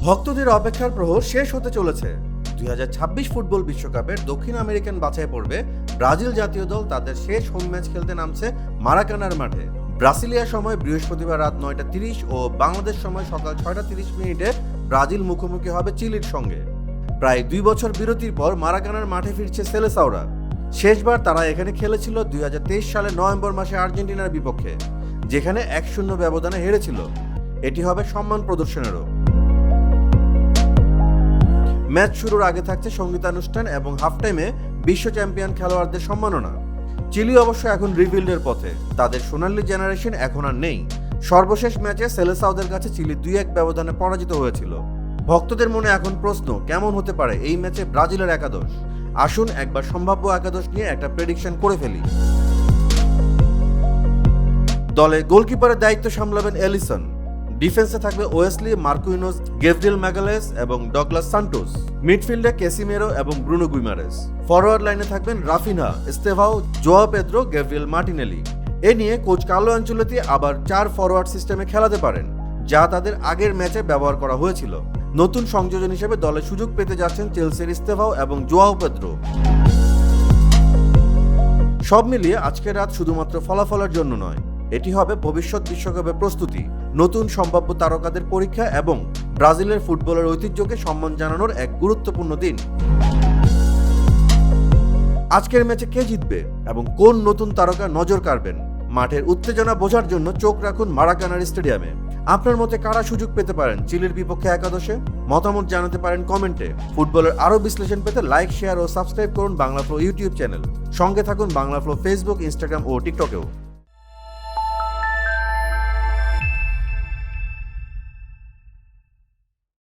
ভক্তদের অপেক্ষার প্রহর শেষ হতে চলেছে। 2026 ফুটবল বিশ্বকাপের দক্ষিণ আমেরিকান বাছাই পর্বে ব্রাজিল জাতীয় দল তাদের শেষ হোম ম্যাচ খেলতে নামছে মারাকানার মাঠে। ব্রাসিলিয়া সময় বৃহস্পতিবার রাত 9:30 ও বাংলাদেশ সময় সকাল 6:30 ব্রাজিল মুখোমুখি হবে চিলির সঙ্গে। প্রায় 2 বছর বিরতির পর মারাকানার মাঠে ফিরছে সেলেসাওরা। শেষবার তারা এখানে খেলেছিল 2023 সালের নভেম্বর মাসে আর্জেন্টিনার বিপক্ষে, যেখানে 1-0 ব্যবধানে হেরেছিল। এটি হবে সম্মান প্রদর্শনেরও। ম্যাচ শুরুর আগে থাকছে সঙ্গীতানুষ্ঠান এবং হাফ টাইমে বিশ্ব চ্যাম্পিয়ন খেলোয়াড়দের সম্মাননা। চিলি অবশ্য এখন রিবিল্ডের পথে, তাদের সোনালী জেনারেশন এখন আর নেই। সর্বশেষ ম্যাচে সেলেসাওদের কাছে চিলি 2-1 ব্যবধানে পরাজিত হয়েছিল। ভক্তদের মনে এখন প্রশ্ন, কেমন হতে পারে এই ম্যাচে ব্রাজিলের একাদশ? আসুন একবার সম্ভাব্য একাদশ নিয়ে একটা প্রেডিকশন করে ফেলি। দলে গোলকিপারের দায়িত্ব সামলাবেন এলিসন। ডিফেন্সে থাকবে ওয়েসলি, মার্কুইনোস, গেভরিয়েল ম্যাগালেস এবং ডগলাস সান্টোস। মিডফিল্ডে ক্যাসিমেরো এবং ব্রুনো গুইমারেস। ফরওয়ার্ড লাইনে থাকবেন Raphinha, Estevao, Joao Pedro, Gabriel Martinelli. এ নিয়ে কোচ কার্লো আনচেলোতি আবার 4 ফরওয়ার্ড সিস্টেমে খেলাতে পারেন, যা তাদের আগের ম্যাচে ব্যবহার করা হয়েছিল। নতুন সংযোজন হিসেবে দলে সুযোগ পেতে যাচ্ছেন চেলসির এস্তেভাও এবং জোয়াও পেদ্রো। সব মিলিয়ে আজকের রাত শুধুমাত্র ফলাফলের জন্য নয়, এটি হবে ভবিষ্যৎ বিশ্বকাপের প্রস্তুতি, নতুন সম্ভাব্য তারকাদের পরীক্ষা এবং ব্রাজিলের ফুটবলের ঐতিহ্যকে সম্মান জানানোর এক গুরুত্বপূর্ণ দিন। আজকের ম্যাচে কে জিতবে এবং কোন নতুন তারকা নজর কাড়বেন? মাঠের উত্তেজনা বোঝার জন্য চোখ রাখুন মারাকানার স্টেডিয়ামে। আপনার মতে কারা সুযোগ পেতে পারেন চিলির বিপক্ষে একাদশে? মতামত জানাতে পারেন কমেন্টে। ফুটবলের আরও বিশ্লেষণ পেতে লাইক, শেয়ার ও সাবস্ক্রাইব করুন বাংলা ফ্লো ইউটিউব চ্যানেল। সঙ্গে থাকুন বাংলা ফ্লো ফেসবুক, ইনস্টাগ্রাম ও টিকটকেও।